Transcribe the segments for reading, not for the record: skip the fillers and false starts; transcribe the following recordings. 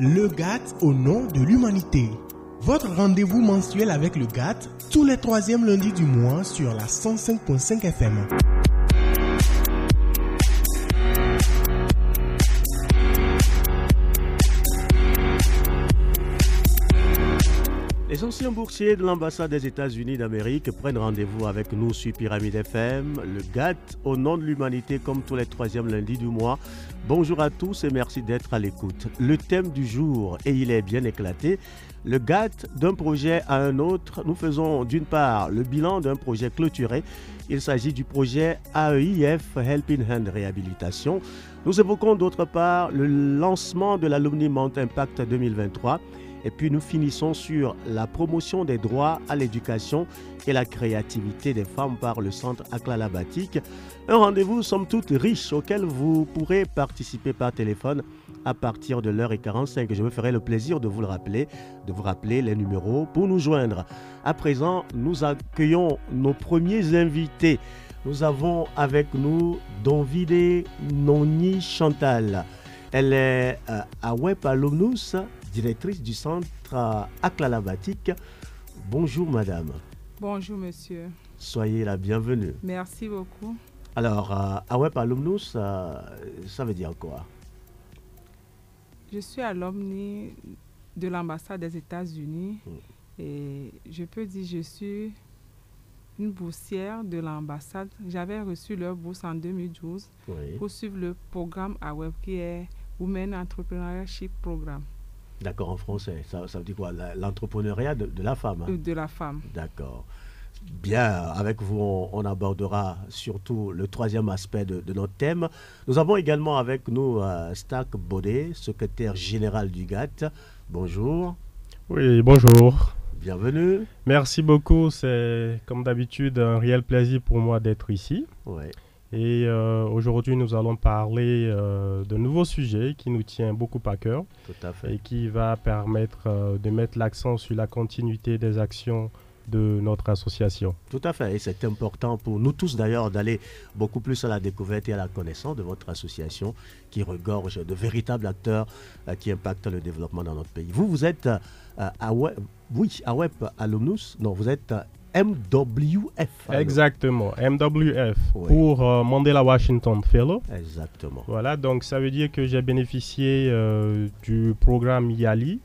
Le GATT au nom de l'humanité. Votre rendez-vous mensuel avec le GATT, tous les troisièmes lundis du mois sur la 105.5 FM. Les anciens boursiers de l'ambassade des États-Unis d'Amérique prennent rendez-vous avec nous sur Pyramide FM, le GATT au nom de l'humanité comme tous les troisièmes lundis du mois. Bonjour à tous et merci d'être à l'écoute. Le thème du jour, et il est bien éclaté, le GATT d'un projet à un autre. Nous faisons d'une part le bilan d'un projet clôturé. Il s'agit du projet AEIF Helping Hand Réhabilitation. Nous évoquons d'autre part le lancement de l'Alumni Month Impact 2023. Et puis nous finissons sur la promotion des droits à l'éducation et la créativité des femmes par le centre Aklalabatik. Un rendez-vous somme toute riche auquel vous pourrez participer par téléphone à partir de l'heure 45. Je me ferai le plaisir de vous rappeler les numéros pour nous joindre. À présent, nous accueillons nos premiers invités. Nous avons avec nous Donvide Noni Chantal. Elle est AWEP Alumnus, directrice du centre Aklalabatik. Bonjour madame. Bonjour monsieur. Soyez la bienvenue. Merci beaucoup. Alors, AWEP Alumnus, ça veut dire quoi? Je suis alumni de l'ambassade des États-Unis et je peux dire que je suis une boursière de l'ambassade. J'avais reçu leur bourse en 2012 pour suivre le programme AWEP qui est Women Entrepreneurship Programme. D'accord, en français. Ça veut dire quoi? L'entrepreneuriat de la femme, hein? De la femme. D'accord. Bien, avec vous, on abordera surtout le troisième aspect de notre thème. Nous avons également avec nous Stack Bodé, secrétaire général du GATT. Bonjour. Oui, bonjour. Bienvenue. Merci beaucoup. C'est comme d'habitude un réel plaisir pour moi d'être ici. Oui. Et aujourd'hui, nous allons parler de nouveaux sujets qui nous tient beaucoup à cœur. Tout à fait. Et qui va permettre de mettre l'accent sur la continuité des actions de notre association. Tout à fait. Et c'est important pour nous tous d'ailleurs d'aller beaucoup plus à la découverte et à la connaissance de votre association qui regorge de véritables acteurs qui impactent le développement dans notre pays. Vous êtes AWEP Alumnus. Non, vous êtes MWF. Alors. Exactement, MWF pour Mandela Washington Fellow. Exactement. Voilà, donc ça veut dire que j'ai bénéficié du programme YALI.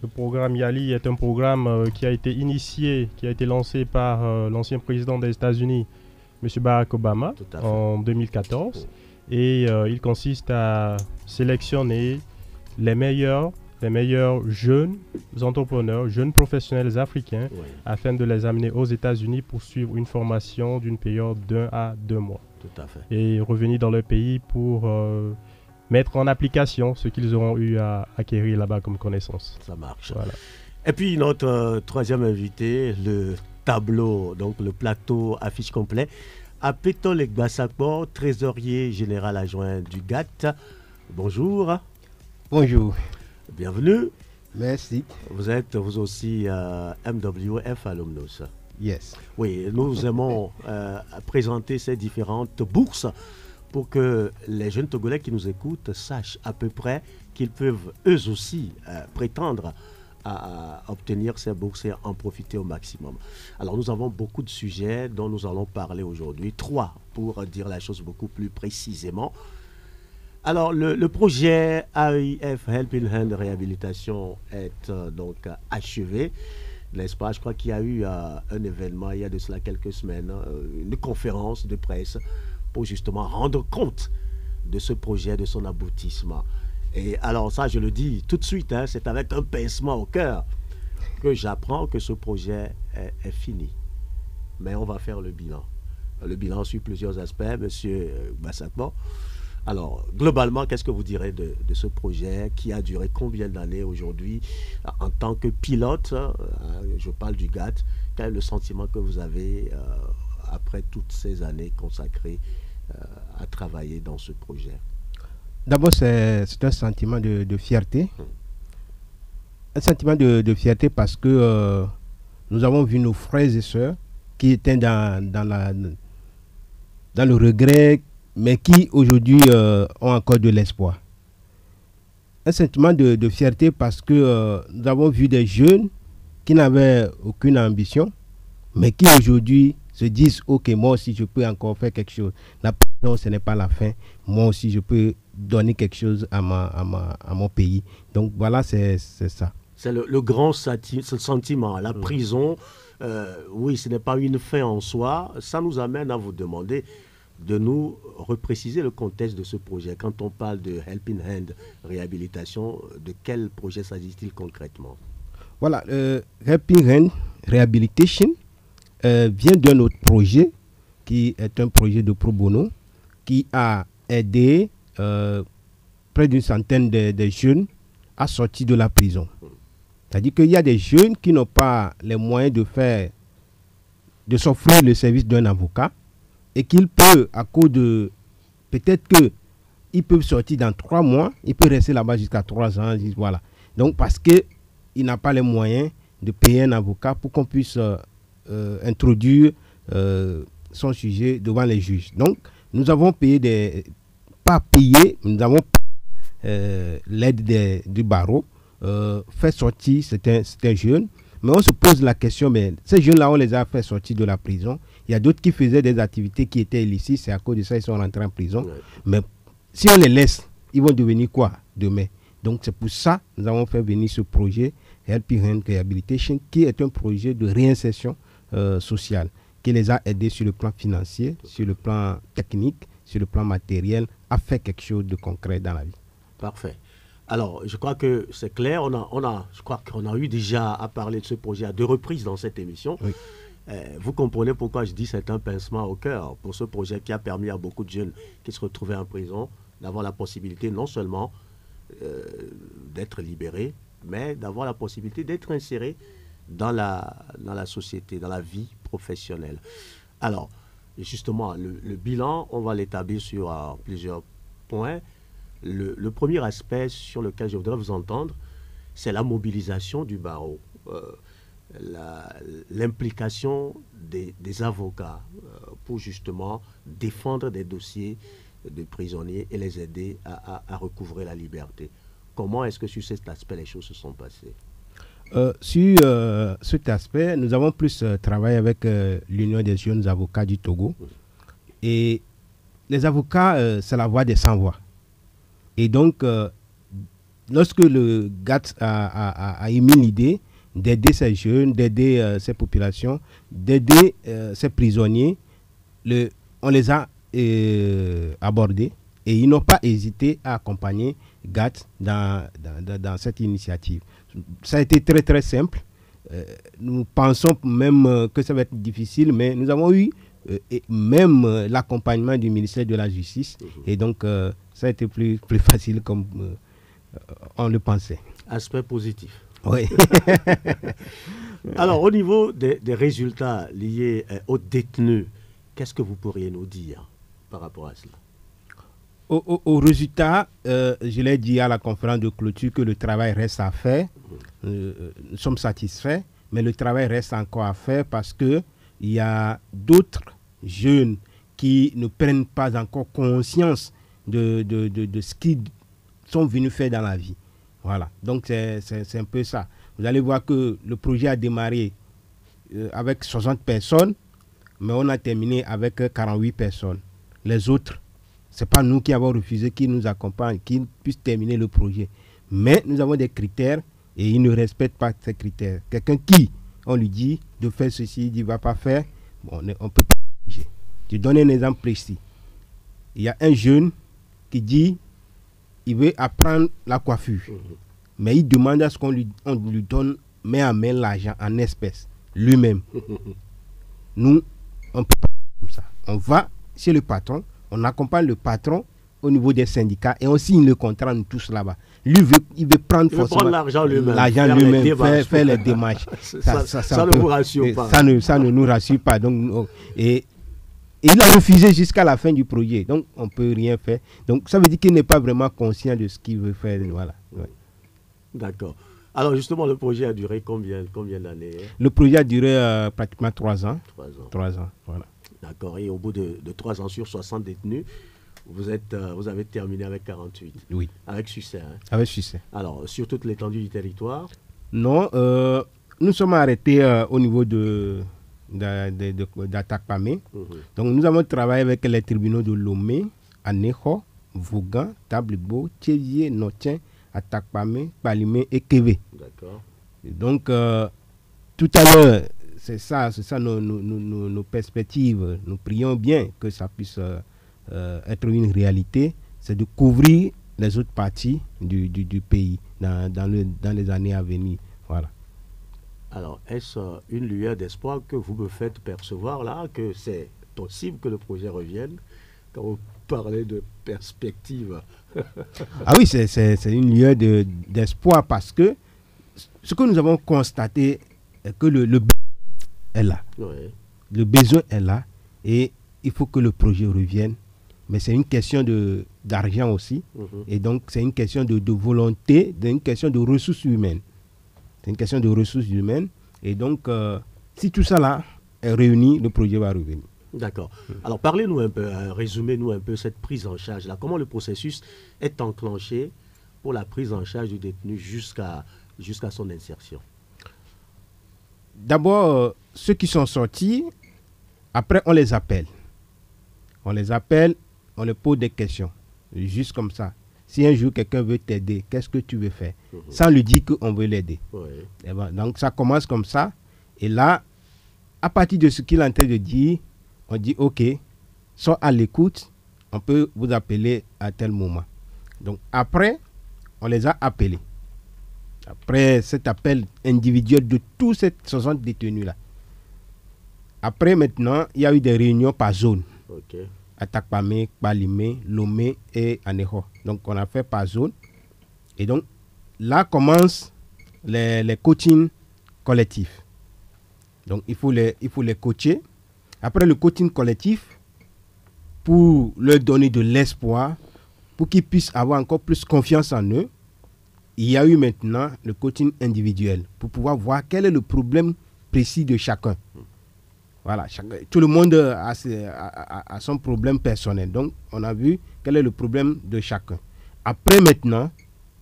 Le programme YALI est un programme qui a été initié, qui a été lancé par l'ancien président des États-Unis, M. Barack Obama, en 2014. Et il consiste à sélectionner les meilleurs jeunes entrepreneurs, jeunes professionnels africains, afin de les amener aux États-Unis pour suivre une formation d'une période d'1 à 2 mois. Tout à fait. Et revenir dans leur pays pour mettre en application ce qu'ils auront eu à acquérir là-bas comme connaissance. Ça marche. Voilà. Et puis notre troisième invité, le tableau, donc le plateau affiche complet, Apetol Ekbasakbo, trésorier général adjoint du GATT. Bonjour. Bonjour. Bienvenue. Merci. Vous êtes vous aussi MWF Alumnus. Yes. Oui, nous aimons présenter ces différentes bourses pour que les jeunes Togolais qui nous écoutent sachent à peu près qu'ils peuvent eux aussi prétendre à obtenir ces bourses et en profiter au maximum. Alors nous avons beaucoup de sujets dont nous allons parler aujourd'hui. 3 pour dire la chose beaucoup plus précisément. Alors le projet AEIF Helping Hand Réhabilitation est donc achevé, n'est-ce pas? Je crois qu'il y a eu un événement il y a de cela quelques semaines, une conférence de presse pour justement rendre compte de ce projet, de son aboutissement. Et alors ça, je le dis tout de suite, hein, c'est avec un pincement au cœur que j'apprends que ce projet est fini. Mais on va faire le bilan. Le bilan sur plusieurs aspects, monsieur Bassakbo. Alors, globalement, qu'est-ce que vous direz de ce projet qui a duré combien d'années aujourd'hui en tant que pilote? Je parle du GATT. Quel est le sentiment que vous avez après toutes ces années consacrées à travailler dans ce projet? D'abord, c'est un sentiment de fierté. Un sentiment de fierté parce que nous avons vu nos frères et sœurs qui étaient dans le regret, mais qui aujourd'hui ont encore de l'espoir. un sentiment de fierté parce que nous avons vu des jeunes qui n'avaient aucune ambition, mais qui aujourd'hui se disent « Ok, moi aussi je peux encore faire quelque chose. La prison, ce n'est pas la fin. Moi aussi je peux donner quelque chose à mon pays. » Donc voilà, c'est ça. C'est le grand sentiment. La prison, oui, ce n'est pas une fin en soi. Ça nous amène à vous demander de nous repréciser le contexte de ce projet. Quand on parle de Helping Hand réhabilitation, de quel projet s'agit-il concrètement? Voilà, Helping Hand Rehabilitation vient d'un autre projet qui est un projet de pro bono qui a aidé près d'une centaine de jeunes à sortir de la prison. C'est-à-dire qu'il y a des jeunes qui n'ont pas les moyens de s'offrir le service d'un avocat et qu'ils peuvent, à cause de... Peut-être qu'ils peuvent sortir dans 3 mois, ils peuvent rester là-bas jusqu'à 3 ans, voilà. Donc, parce qu'il n'a pas les moyens de payer un avocat pour qu'on puisse introduire son sujet devant les juges. Donc, nous avons payé pas payé, nous avons l'aide du barreau, fait sortir certains jeunes. Mais on se pose la question, mais ces jeunes-là, on les a fait sortir de la prison. Il y a d'autres qui faisaient des activités qui étaient illicites, c'est à cause de ça qu'ils sont rentrés en prison. Ouais. Mais si on les laisse, ils vont devenir quoi demain? Donc c'est pour ça que nous avons fait venir ce projet Helping Hand Rehabilitation, qui est un projet de réinsertion sociale, qui les a aidés sur le plan financier, sur le plan technique, sur le plan matériel, à faire quelque chose de concret dans la vie. Parfait. Alors, je crois que c'est clair. Je crois qu'on a eu déjà à parler de ce projet à 2 reprises dans cette émission. Oui. Vous comprenez pourquoi je dis c'est un pincement au cœur pour ce projet qui a permis à beaucoup de jeunes qui se retrouvaient en prison d'avoir la possibilité non seulement d'être libérés, mais d'avoir la possibilité d'être insérés dans la société, dans la vie professionnelle. Alors, justement, le bilan, on va l'établir sur plusieurs points. Le premier aspect sur lequel je voudrais vous entendre, c'est la mobilisation du barreau, l'implication des avocats pour justement défendre des dossiers de prisonniers et les aider à recouvrer la liberté. Comment est-ce que sur cet aspect les choses se sont passées? Sur cet aspect, nous avons plus travaillé avec l'Union des jeunes avocats du Togo. Et les avocats, c'est la voix des sans-voix. Et donc, lorsque le GATT a émis l'idée d'aider ces jeunes, d'aider ces populations, d'aider ces prisonniers, on les a abordés et ils n'ont pas hésité à accompagner GATT dans cette initiative. Ça a été très très simple. Nous pensons même que ça va être difficile, mais nous avons eu même l'accompagnement du ministère de la Justice. Et donc, ça a été plus facile comme on le pensait. Aspect positif. Oui. Alors, au niveau des résultats liés aux détenus, qu'est-ce que vous pourriez nous dire par rapport à cela? Au résultat, je l'ai dit à la conférence de clôture que le travail reste à faire. Nous sommes satisfaits, mais le travail reste encore à faire parce qu'il y a d'autres jeunes qui ne prennent pas encore conscience de ce qu'ils sont venus faire dans la vie. Voilà, donc c'est un peu ça. Vous allez voir que le projet a démarré avec 60 personnes, mais on a terminé avec 48 personnes. Les autres, ce n'est pas nous qui avons refusé qu'ils nous accompagnent, qu'ils puissent terminer le projet. Mais nous avons des critères et ils ne respectent pas ces critères. Quelqu'un qui, on lui dit de faire ceci, il ne va pas faire, bon, on ne peut pas obliger. Je donne un exemple précis. Il y a un jeune qui dit il veut apprendre la coiffure. Mais il demande à ce qu'on lui donne main à main l'argent en espèces, lui-même. Nous, on ne peut pas faire comme ça. On va chez le patron, on accompagne le patron au niveau des syndicats et on signe le contrat, nous tous là-bas. Lui, il veut prendre forcément l'argent lui-même, faire les démarches. Ça ne vous rassure pas. Ça ne nous rassure pas. Donc, et il a refusé jusqu'à la fin du projet. Donc, on ne peut rien faire. Donc, ça veut dire qu'il n'est pas vraiment conscient de ce qu'il veut faire. Voilà. Ouais. D'accord. Alors, justement, le projet a duré combien d'années? Le projet a duré pratiquement 3 ans. 3 ans. 3 ans, voilà. D'accord. Et au bout de 3 ans sur 60 détenus, Vous avez terminé avec 48. Oui. Avec succès. Hein. Avec succès. Alors, sur toute l'étendue du territoire? Non, nous sommes arrêtés au niveau d'Atakpamé. Donc, nous avons travaillé avec les tribunaux de Lomé, Aného, Vougan, Tablibo, Tchévier, Notien, Atakpamé, Palimé et Kévé. D'accord. Donc, tout à l'heure, c'est ça nos perspectives. Nous prions bien que ça puisse être une réalité. C'est de couvrir les autres parties du pays dans les années à venir. Voilà. Alors, est-ce une lueur d'espoir que vous me faites percevoir là, que c'est possible que le projet revienne quand vous parlez de perspective? Ah oui, c'est une lueur d'espoir parce que ce que nous avons constaté est que le besoin est là. Oui. Le besoin est là et il faut que le projet revienne. Mais c'est une question d'argent aussi. Et donc, c'est une question de volonté, une question de ressources humaines. C'est une question de ressources humaines. Et donc, si tout ça là est réuni, le projet va revenir. D'accord. Alors, parlez-nous un peu, résumez-nous un peu cette prise en charge là. Comment le processus est enclenché pour la prise en charge du détenu jusqu'à son insertion? D'abord, ceux qui sont sortis, après, on les appelle. On les appelle, on leur pose des questions. Juste comme ça. Si un jour quelqu'un veut t'aider, qu'est-ce que tu veux faire? Sans lui dire qu'on veut l'aider. Et ben, donc ça commence comme ça. Et là, à partir de ce qu'il est en train de dire, on dit ok, soit à l'écoute, on peut vous appeler à tel moment. Donc après, on les a appelés. Après cet appel individuel de tous ces 60 détenus-là. Après maintenant, il y a eu des réunions par zone. Okay. Atakpamé, Palimé, Lomé et Aného. Donc on a fait par zone. Et donc là commencent les coachings collectifs. Donc il faut les coacher. Après le coaching collectif, pour leur donner de l'espoir, pour qu'ils puissent avoir encore plus confiance en eux, il y a eu maintenant le coaching individuel pour pouvoir voir quel est le problème précis de chacun. Voilà, tout le monde a son problème personnel. Donc, on a vu quel est le problème de chacun. Après, maintenant,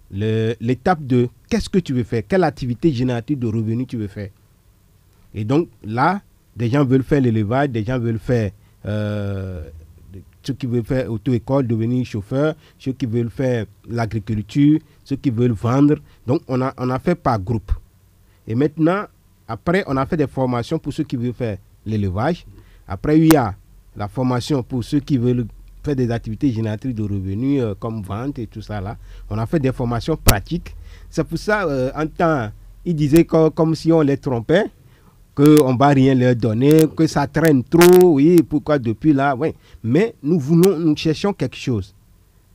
l'étape de qu'est-ce que tu veux faire, quelle activité génératrice de revenus tu veux faire. Et donc, là, des gens veulent faire l'élevage, des gens veulent faire ceux qui veulent faire auto-école, devenir chauffeur, ceux qui veulent faire l'agriculture, ceux qui veulent vendre. Donc, on a fait par groupe. Et maintenant, après, on a fait des formations pour ceux qui veulent faire l'élevage. Après, il y a la formation pour ceux qui veulent faire des activités génératrices de revenus comme vente et tout ça là. On a fait des formations pratiques. C'est pour ça, en temps, ils disaient comme si on les trompait, qu'on ne va rien leur donner, que ça traîne trop, oui, pourquoi depuis là, oui. Mais nous cherchons quelque chose.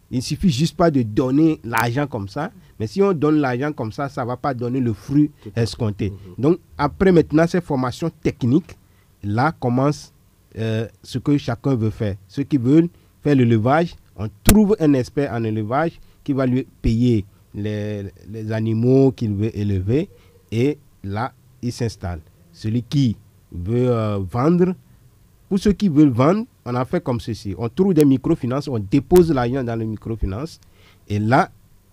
Il ne suffit juste pas de donner l'argent comme ça, mais si on donne l'argent comme ça, ça ne va pas donner le fruit escompté. Donc, après maintenant ces formations techniques, là commence ce que chacun veut faire. Ceux qui veulent faire l'élevage, on trouve un expert en élevage qui va lui payer les animaux qu'il veut élever et là, il s'installe. Celui qui veut vendre, pour ceux qui veulent vendre, on a fait comme ceci. On trouve des microfinances, on dépose l'argent dans les microfinances et là,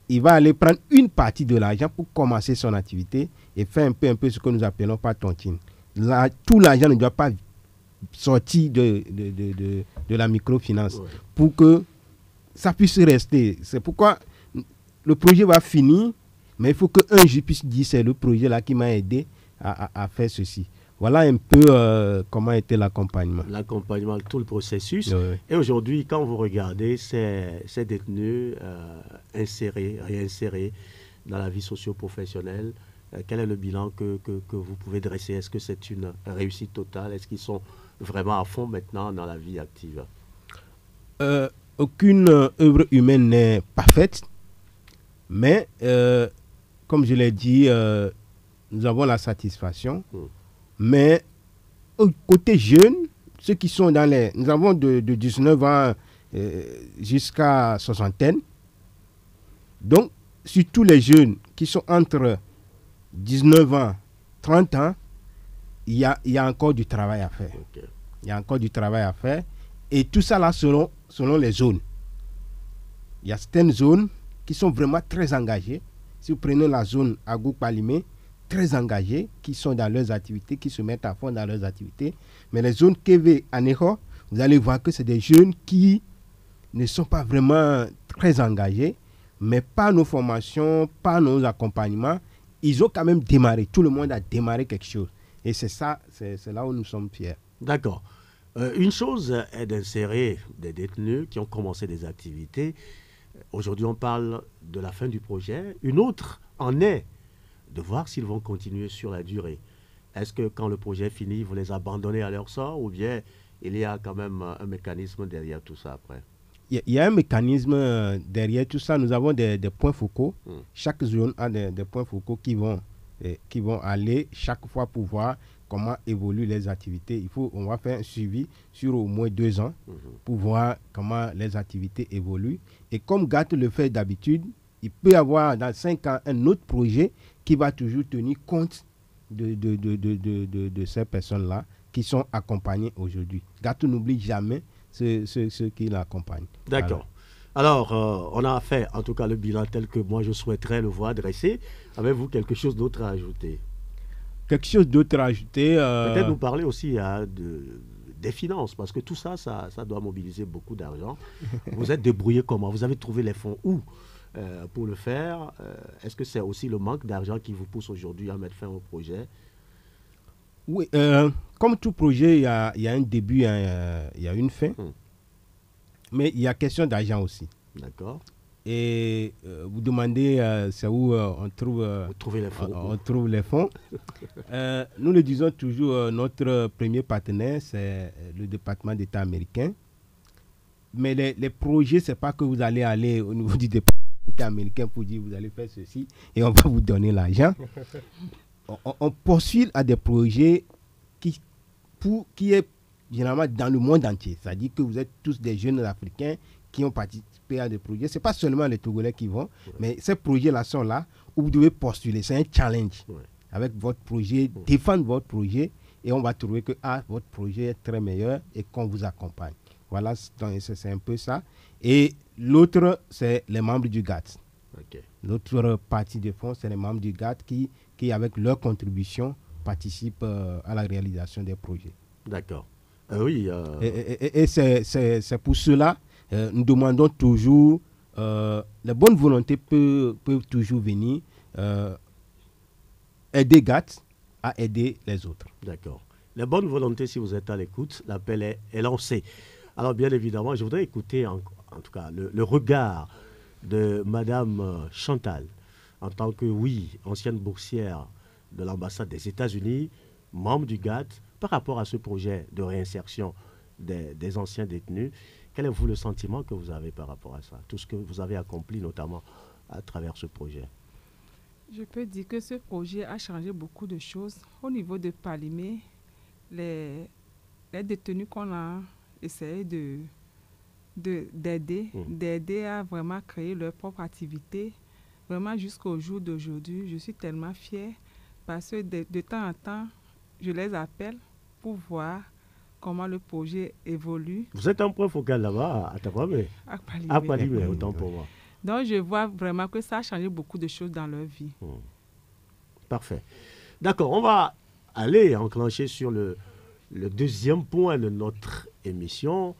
il va aller prendre une partie de l'argent pour commencer son activité et faire un peu ce que nous appelons par tontine. Là, tout l'argent ne doit pas sortir de la microfinance pour que ça puisse rester. C'est pourquoi le projet va finir, mais il faut qu'un jour puisse dire c'est le projet là qui m'a aidé à faire ceci. Voilà un peu comment était l'accompagnement. L'accompagnement, tout le processus. Oui. Et aujourd'hui, quand vous regardez ces détenus réinsérés dans la vie socio-professionnelle, quel est le bilan que vous pouvez dresser? Est-ce que c'est une réussite totale? Est-ce qu'ils sont vraiment à fond maintenant dans la vie active? Aucune œuvre humaine n'est parfaite, mais comme je l'ai dit, nous avons la satisfaction. Mais au côté jeune, ceux qui sont dans les... Nous avons de 19 ans jusqu'à soixantaine. Donc, sur tous les jeunes qui sont entre 19 ans, 30 ans, il y a encore du travail à faire. Okay. Il y a encore du travail à faire. Et tout ça là selon les zones. Il y a certaines zones qui sont vraiment très engagées. Si vous prenez la zone Agou-Palimé, très engagées, qui sont dans leurs activités, qui se mettent à fond dans leurs activités. Mais les zones Kévé, Aného, vous allez voir que c'est des jeunes qui ne sont pas vraiment très engagés, mais par nos formations, par nos accompagnements, ils ont quand même démarré. Tout le monde a démarré quelque chose. Et c'est ça, c'est là où nous sommes fiers. D'accord. Une chose est d'insérer des détenus qui ont commencé des activités. Aujourd'hui, on parle de la fin du projet. Une autre en est de voir s'ils vont continuer sur la durée. Est-ce que quand le projet est fini, vous les abandonnez à leur sort ou bien il y a quand même un mécanisme derrière tout ça après? Il y a un mécanisme derrière tout ça. Nous avons des points focaux. Chaque zone a des points focaux qui vont aller chaque fois pour voir comment évoluent les activités. On va faire un suivi sur au moins 2 ans pour voir comment les activités évoluent. Et comme GAT le fait d'habitude, il peut y avoir dans 5 ans un autre projet qui va toujours tenir compte de ces personnes-là qui sont accompagnées aujourd'hui. GAT n'oublie jamais ceux qui l'accompagnent. D'accord. Alors, on a fait en tout cas le bilan tel que moi je souhaiterais le voir dressé. Avez-vous quelque chose d'autre à ajouter? Quelque chose d'autre à ajouter Peut-être nous parler aussi des finances, parce que tout ça, ça doit mobiliser beaucoup d'argent. Vous êtes débrouillé comment? Vous avez trouvé les fonds où pour le faire? Est-ce que c'est aussi le manque d'argent qui vous pousse aujourd'hui à mettre fin au projet? Oui, comme tout projet, il y a un début, il y a une fin. Mais il y a question d'argent aussi. D'accord. Et vous demandez c'est où on trouve les fonds. Nous le disons toujours, notre premier partenaire, c'est le département d'État américain. Mais les projets, ce n'est pas que vous allez aller au niveau du département d'État américain pour dire vous allez faire ceci et on va vous donner l'argent. On poursuit à des projets qui est généralement dans le monde entier. C'est-à-dire que vous êtes tous des jeunes africains qui ont participé à des projets. Ce n'est pas seulement les Togolais qui vont, mais ces projets-là sont là où vous devez postuler. C'est un challenge. Avec votre projet, défendre votre projet et on va trouver que votre projet est très meilleur et qu'on vous accompagne. Voilà, c'est un peu ça. Et l'autre, c'est les membres du GAT. L'autre partie de fonds, c'est les membres du GAT qui, avec leur contribution, participent à la réalisation des projets. D'accord. Oui. Et c'est pour cela, nous demandons toujours, la bonne volonté peut toujours venir aider GAT à aider les autres. D'accord. La bonne volonté, si vous êtes à l'écoute, l'appel est lancé. Alors bien évidemment, je voudrais écouter en tout cas le regard de Madame Chantal, en tant que, ancienne boursière de l'ambassade des États-Unis, membre du GAT, par rapport à ce projet de réinsertion des anciens détenus. Quel est vous le sentiment que vous avez par rapport à ça? Tout ce que vous avez accompli notamment à travers ce projet. Je peux dire que ce projet a changé beaucoup de choses. Au niveau de Palimé, les détenus qu'on a essayé d'aider à vraiment créer leur propre activité, vraiment jusqu'au jour d'aujourd'hui, je suis tellement fière parce que de temps en temps, je les appelle pour voir comment le projet évolue. Vous êtes un point focal là-bas à Tapamé. À Palimé, autant pour moi. Donc, je vois vraiment que ça a changé beaucoup de choses dans leur vie. Parfait. D'accord, on va aller enclencher sur le deuxième point de notre émission.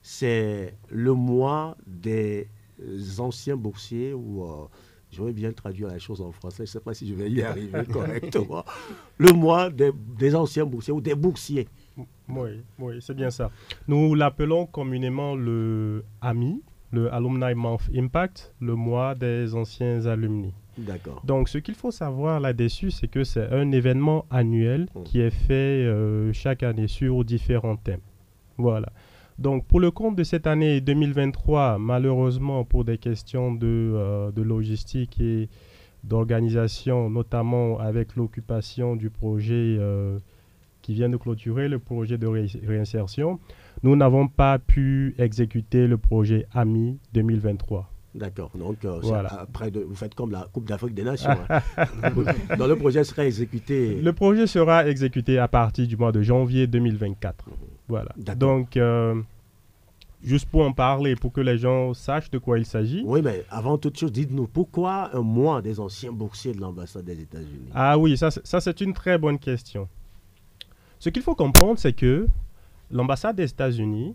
C'est le mois des anciens boursiers, ou j'aurais bien traduire la chose en français, je ne sais pas si je vais y arriver correctement. Le mois des anciens boursiers ou des boursiers. Oui, c'est bien ça. Nous l'appelons communément le AMI, le Alumni Month Impact, le mois des anciens alumni. D'accord. Donc, ce qu'il faut savoir là-dessus, c'est que c'est un événement annuel qui est fait chaque année sur différents thèmes. Voilà. Donc, pour le compte de cette année 2023, malheureusement, pour des questions de logistique et d'organisation, notamment avec l'occupation du projet qui vient de clôturer, le projet de réinsertion, nous n'avons pas pu exécuter le projet AMI 2023. D'accord. Donc, voilà. Après, vous faites comme la Coupe d'Afrique des Nations. Donc, le projet sera exécuté. Le projet sera exécuté à partir du mois de janvier 2024. Voilà. Donc, juste pour en parler, pour que les gens sachent de quoi il s'agit. Oui, mais avant toute chose, dites-nous, pourquoi un mois des anciens boursiers de l'ambassade des États-Unis? Ah oui, ça c'est une très bonne question. Ce qu'il faut comprendre, c'est que l'ambassade des États-Unis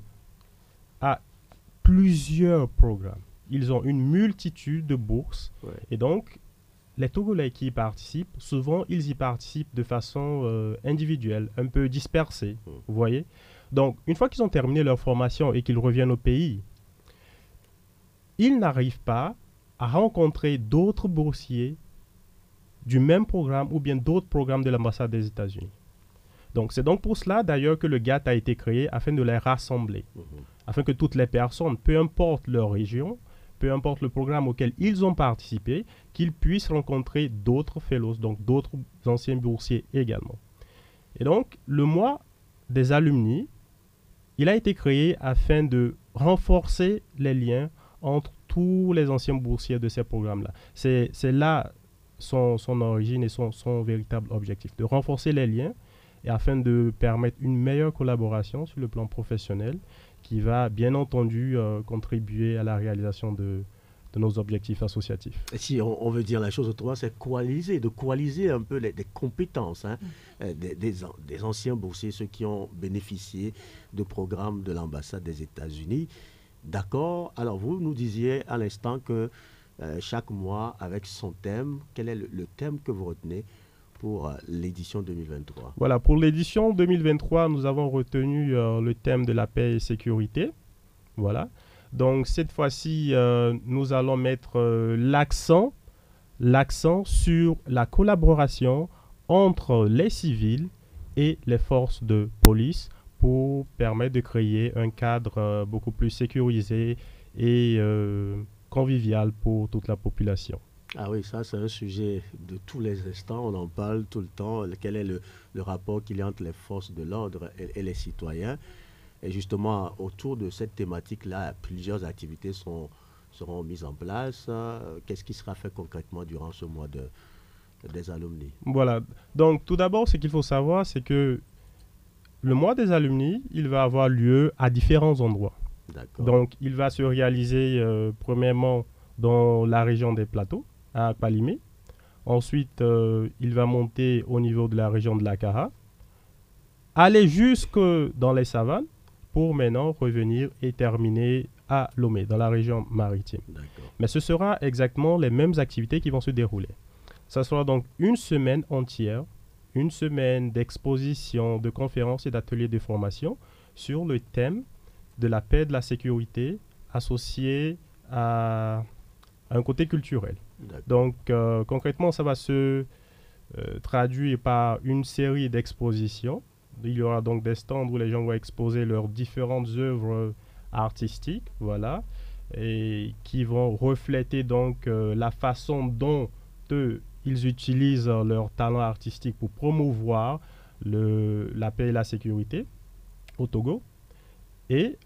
a plusieurs programmes. Ils ont une multitude de bourses. Ouais. Et donc, les Togolais qui y participent, souvent, ils y participent de façon individuelle, un peu dispersée, vous voyez. Donc, une fois qu'ils ont terminé leur formation et qu'ils reviennent au pays, ils n'arrivent pas à rencontrer d'autres boursiers du même programme ou bien d'autres programmes de l'ambassade des États-Unis. Donc, c'est donc pour cela, d'ailleurs, que le GATT a été créé afin de les rassembler, afin que toutes les personnes, peu importe leur région, peu importe le programme auquel ils ont participé, qu'ils puissent rencontrer d'autres fellows, donc d'autres anciens boursiers également. Et donc, le mois des alumni, il a été créé afin de renforcer les liens entre tous les anciens boursiers de ces programmes-là. C'est là son origine et son véritable objectif, de renforcer les liens et afin de permettre une meilleure collaboration sur le plan professionnel qui va bien entendu contribuer à la réalisation de nos objectifs associatifs. Et si on veut dire la chose autrement, c'est de coaliser un peu des compétences des anciens boursiers, ceux qui ont bénéficié de programmes de l'ambassade des États-Unis. D'accord. Alors vous nous disiez à l'instant que chaque mois avec son thème, quel est le thème que vous retenez pour l'édition 2023? Voilà, pour l'édition 2023, nous avons retenu le thème de la paix et sécurité. Voilà. Donc, cette fois-ci, nous allons mettre l'accent sur la collaboration entre les civils et les forces de police pour permettre de créer un cadre beaucoup plus sécurisé et convivial pour toute la population. Ah oui, ça c'est un sujet de tous les instants, on en parle tout le temps. Quel est le rapport qu'il y a entre les forces de l'ordre et les citoyens? Et justement, autour de cette thématique-là, plusieurs activités seront mises en place. Qu'est-ce qui sera fait concrètement durant ce mois des alumni? Voilà, donc tout d'abord, ce qu'il faut savoir, c'est que le mois des alumni, il va avoir lieu à différents endroits. D'accord. Donc, il va se réaliser premièrement dans la région des Plateaux, à Palimé. Ensuite, il va monter au niveau de la région de l'Akara, aller jusque dans les savanes, pour maintenant revenir et terminer à Lomé, dans la région maritime. D'accord. Mais ce sera exactement les mêmes activités qui vont se dérouler. Ça sera donc une semaine entière, une semaine d'exposition, de conférences et d'ateliers de formation sur le thème de la paix et de la sécurité associé à un côté culturel. Donc, concrètement, ça va se traduire par une série d'expositions. Il y aura donc des stands où les gens vont exposer leurs différentes œuvres artistiques, voilà, et qui vont refléter donc la façon dont ils utilisent leur talent artistique pour promouvoir la paix et la sécurité au Togo. Et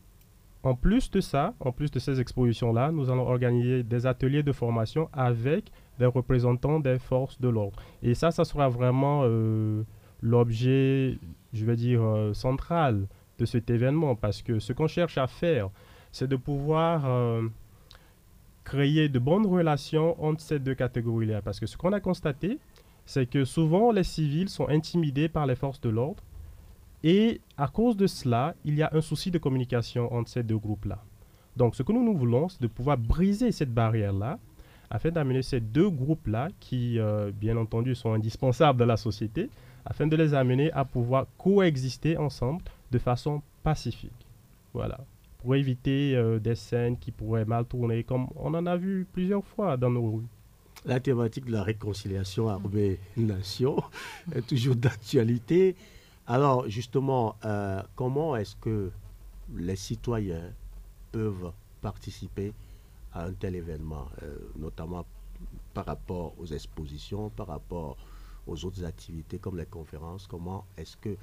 en plus de ça, en plus de ces expositions-là, nous allons organiser des ateliers de formation avec des représentants des forces de l'ordre. Et ça sera vraiment l'objet, je vais dire, central de cet événement, parce que ce qu'on cherche à faire, c'est de pouvoir créer de bonnes relations entre ces deux catégories-là. Parce que ce qu'on a constaté, c'est que souvent les civils sont intimidés par les forces de l'ordre, et à cause de cela, il y a un souci de communication entre ces deux groupes-là. Donc ce que nous voulons, c'est de pouvoir briser cette barrière-là, afin d'amener ces deux groupes-là, qui bien entendu sont indispensables dans la société, afin de les amener à pouvoir coexister ensemble de façon pacifique. Voilà. Pour éviter des scènes qui pourraient mal tourner, comme on en a vu plusieurs fois dans nos rues. La thématique de la réconciliation armée-nation est toujours d'actualité. Alors, justement, comment est-ce que les citoyens peuvent participer à un tel événement, notamment par rapport aux expositions, par rapport aux autres activités comme les conférences? Comment est-ce que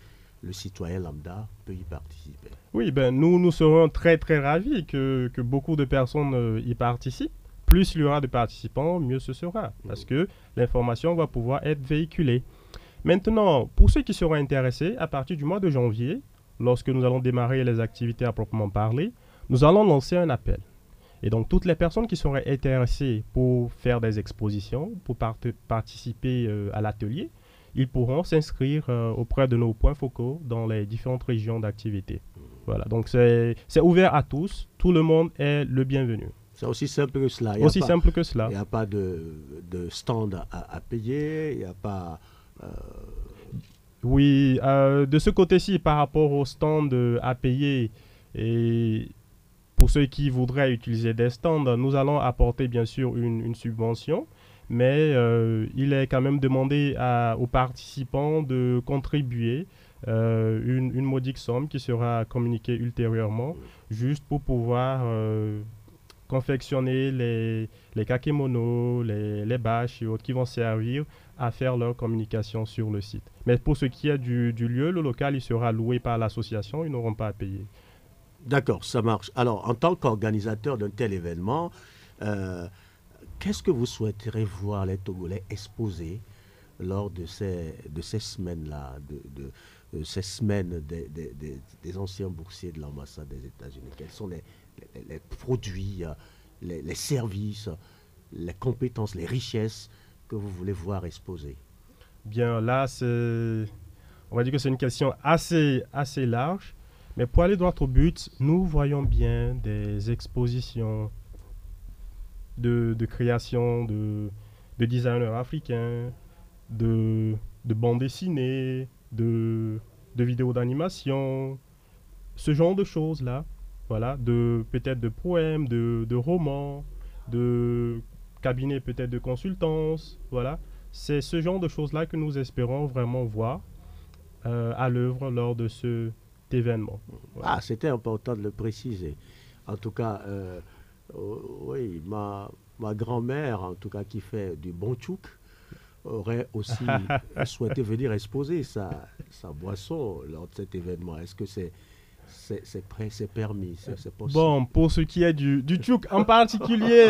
le citoyen lambda peut y participer? Oui, nous serons très très ravis que beaucoup de personnes y participent. Plus il y aura de participants, mieux ce sera, parce que l'information va pouvoir être véhiculée. Maintenant, pour ceux qui seront intéressés, à partir du mois de janvier, lorsque nous allons démarrer les activités à proprement parler, nous allons lancer un appel. Et donc, toutes les personnes qui seraient intéressées pour faire des expositions, pour participer à l'atelier, ils pourront s'inscrire auprès de nos points focaux dans les différentes régions d'activité. Voilà, donc c'est ouvert à tous, tout le monde est le bienvenu. C'est aussi simple que cela. Aussi simple que cela. Il n'y a pas de stand à payer, il n'y a pas... Oui, de ce côté-ci, par rapport au stand à payer, et pour ceux qui voudraient utiliser des stands, nous allons apporter bien sûr une subvention, mais il est quand même demandé aux participants de contribuer une modique somme qui sera communiquée ultérieurement, juste pour pouvoir confectionner les kakémonos, les bâches et autres qui vont servir à faire leur communication sur le site. Mais pour ce qui est du lieu, le local, il sera loué par l'association, ils n'auront pas à payer. D'accord, ça marche. Alors, en tant qu'organisateur d'un tel événement, qu'est-ce que vous souhaiterez voir les Togolais exposer lors de ces semaines-là, de ces semaines des anciens boursiers de l'ambassade des États-Unis? Quels sont les produits, les services, les compétences, les richesses que vous voulez voir exposées? Bien, là, on va dire que c'est une question assez large. Mais pour aller droit au but, nous voyons bien des expositions de création de designers africains, de bandes dessinées, de vidéos d'animation, ce genre de choses-là. Voilà, peut-être de poèmes, de romans, de cabinets peut-être de consultance. Voilà, c'est ce genre de choses-là que nous espérons vraiment voir à l'œuvre lors de ce événement. Voilà. Ah, c'était important de le préciser. En tout cas, oui, ma grand-mère, en tout cas, qui fait du bon tchouk, aurait aussi souhaité venir exposer sa boisson lors de cet événement. Est-ce que c'est prêt, c'est permis, c'est possible? Bon, pour ce qui est du tchouk en particulier...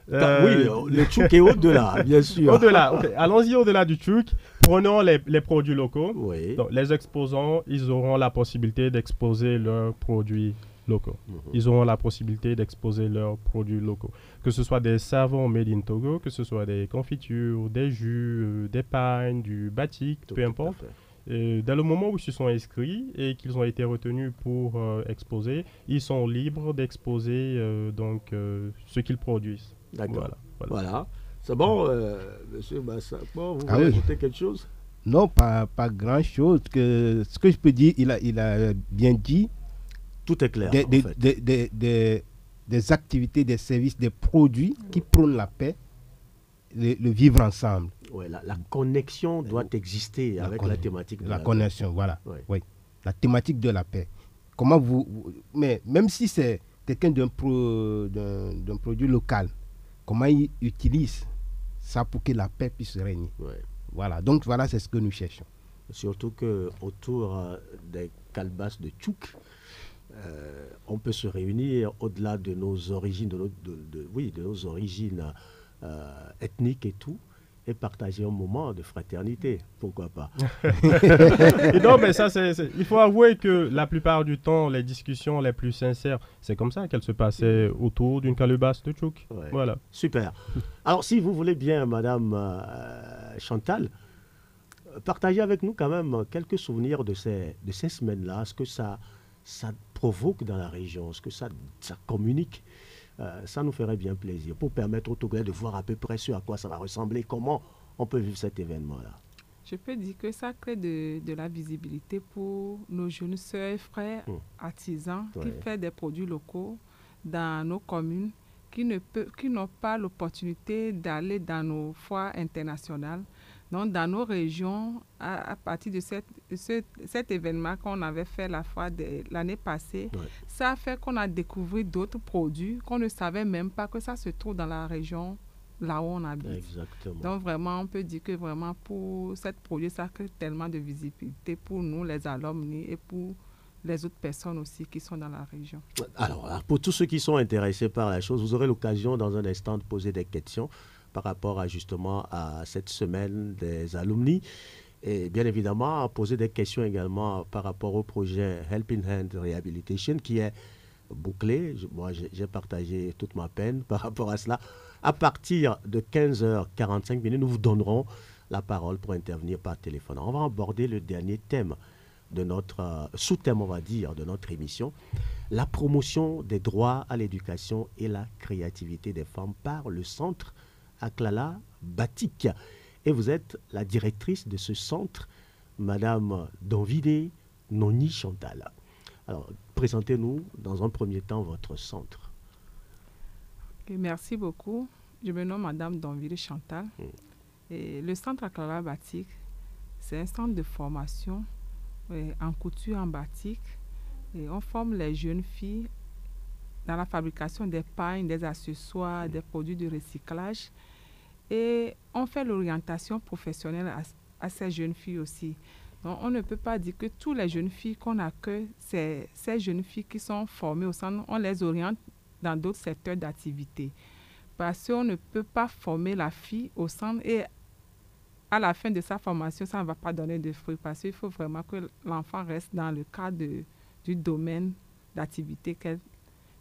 oui, le tchouk est au-delà, bien sûr. Au-delà, okay. Allons-y au-delà du tchouk. Prenons les produits locaux. Oui. Donc, les exposants, ils auront la possibilité d'exposer leurs produits locaux. Ils auront la possibilité d'exposer leurs produits locaux. Que ce soit des savons made in Togo, que ce soit des confitures, des jus, des pagnes, du batik, peu importe. Dès le moment où ils se sont inscrits et qu'ils ont été retenus pour exposer, ils sont libres d'exposer ce qu'ils produisent. D'accord. Voilà. C'est bon, monsieur Massa. Bon, vous voulez ajouter quelque chose? Non, pas grand-chose. Ce que je peux dire, il a bien dit. Tout est clair, en fait. Des activités, des services, des produits qui prônent la paix, le vivre ensemble. Ouais, la connexion doit exister avec la thématique de la connexion, paix. Voilà. Ouais. Oui. La thématique de la paix. Comment mais même si c'est quelqu'un d'un produit local, comment il utilise ça pour que la paix puisse régner. Ouais. Voilà. Donc voilà, c'est ce que nous cherchons. Surtout que autour des calebasses de tchouk, on peut se réunir au-delà de nos origines, de nos origines ethniques et tout, et partager un moment de fraternité, pourquoi pas. Et non, mais ça, il faut avouer que la plupart du temps, les discussions les plus sincères, c'est comme ça qu'elles se passaient autour d'une calebasse de tchouk. Ouais. Voilà. Super. Alors, si vous voulez bien, Madame Chantal, partagez avec nous quand même quelques souvenirs de ces semaines-là, ce que ça provoque dans la région, ce que ça communique. Ça nous ferait bien plaisir pour permettre aux Togolais de voir à peu près ce à quoi ça va ressembler, comment on peut vivre cet événement-là. Je peux dire que ça crée de la visibilité pour nos jeunes sœurs et frères artisans qui font des produits locaux dans nos communes, qui n'ont pas l'opportunité d'aller dans nos foires internationales. Donc, dans nos régions, à partir de cet événement qu'on avait fait la fois l'année passée, ça a fait qu'on a découvert d'autres produits qu'on ne savait même pas que ça se trouve dans la région là où on habite. Exactement. Donc, vraiment, on peut dire que vraiment pour cette produit, ça crée tellement de visibilité pour nous, les alumni, et pour les autres personnes aussi qui sont dans la région. Alors, pour tous ceux qui sont intéressés par la chose, vous aurez l'occasion dans un instant de poser des questions par rapport justement à cette semaine des alumni, et bien évidemment poser des questions également par rapport au projet Helping Hand Rehabilitation qui est bouclé. Moi, j'ai partagé toute ma peine par rapport à cela. À partir de 15h45, nous vous donnerons la parole pour intervenir par téléphone. On va aborder le dernier thème de notre sous-thème, on va dire, de notre émission, la promotion des droits à l'éducation et la créativité des femmes par le centre Aklala Batik. Et vous êtes la directrice de ce centre, Madame Donvide Noni Chantal. Alors, présentez-nous dans un premier temps votre centre. Okay, merci beaucoup. Je me nomme Madame Donvide Chantal. Et le centre Aklala Batik, c'est un centre de formation en couture en batik. Et on forme les jeunes filles dans la fabrication des pagnes, des accessoires, des produits de recyclage. Et on fait l'orientation professionnelle à ces jeunes filles aussi. Donc, on ne peut pas dire que toutes les jeunes filles qu'on accueille, c'est ces jeunes filles qui sont formées au centre, on les oriente dans d'autres secteurs d'activité. Parce qu'on ne peut pas former la fille au centre et à la fin de sa formation, ça ne va pas donner de fruits. Parce qu'il faut vraiment que l'enfant reste dans le cadre du domaine d'activité qu'elle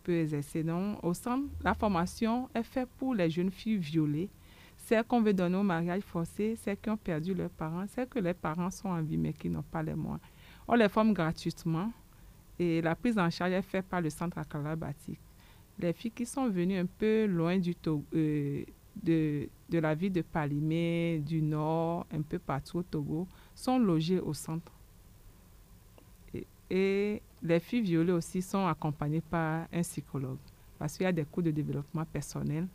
peut exercer. Donc, au centre, la formation est faite pour les jeunes filles violées, celles qu'on veut donner au mariage forcé, celles qui ont perdu leurs parents, celles que les parents sont en vie mais qui n'ont pas les moyens. On les forme gratuitement et la prise en charge est faite par le centre Aklala Batik. Les filles qui sont venues un peu loin du Togo, de la ville de Palimé, du Nord, un peu partout au Togo, sont logées au centre. Et les filles violées aussi sont accompagnées par un psychologue parce qu'il y a des cours de développement personnel.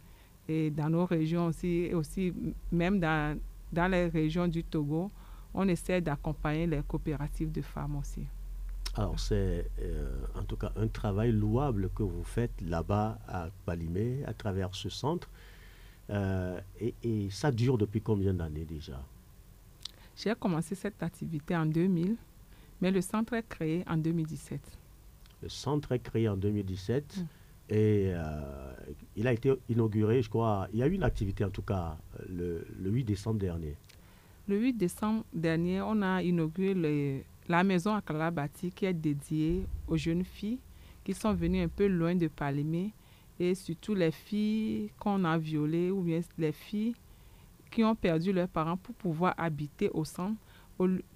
Et dans nos régions aussi même dans les régions du Togo, on essaie d'accompagner les coopératives de femmes aussi. Alors, c'est en tout cas un travail louable que vous faites là-bas à Palimé, à travers ce centre. Et ça dure depuis combien d'années déjà? J'ai commencé cette activité en 2000, mais le centre est créé en 2017. Le centre est créé en 2017. Et il a été inauguré, je crois, il y a eu une activité en tout cas le 8 décembre dernier. Le 8 décembre dernier, on a inauguré la maison Aklala Batik qui est dédiée aux jeunes filles qui sont venues un peu loin de Palimé et surtout les filles qu'on a violées ou bien les filles qui ont perdu leurs parents pour pouvoir habiter au centre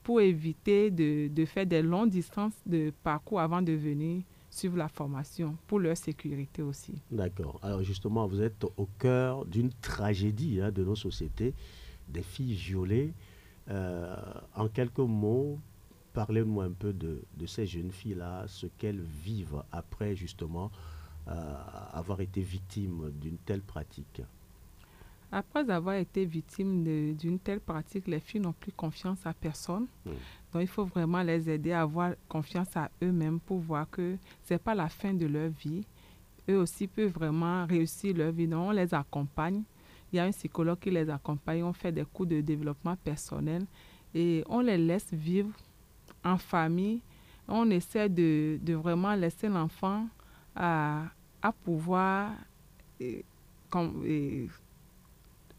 pour éviter de faire des longues distances de parcours avant de venir suivre la formation, pour leur sécurité aussi. D'accord. Alors justement, vous êtes au cœur d'une tragédie de nos sociétés, des filles violées. En quelques mots, parlez-nous un peu de ces jeunes filles-là, ce qu'elles vivent après justement avoir été victimes d'une telle pratique. Après avoir été victimes d'une telle pratique, les filles n'ont plus confiance à personne. Donc, il faut vraiment les aider à avoir confiance à eux-mêmes pour voir que ce n'est pas la fin de leur vie. Eux aussi peuvent vraiment réussir leur vie. Donc, on les accompagne. Il y a un psychologue qui les accompagne. On fait des cours de développement personnel et on les laisse vivre en famille. On essaie de vraiment laisser l'enfant à pouvoir...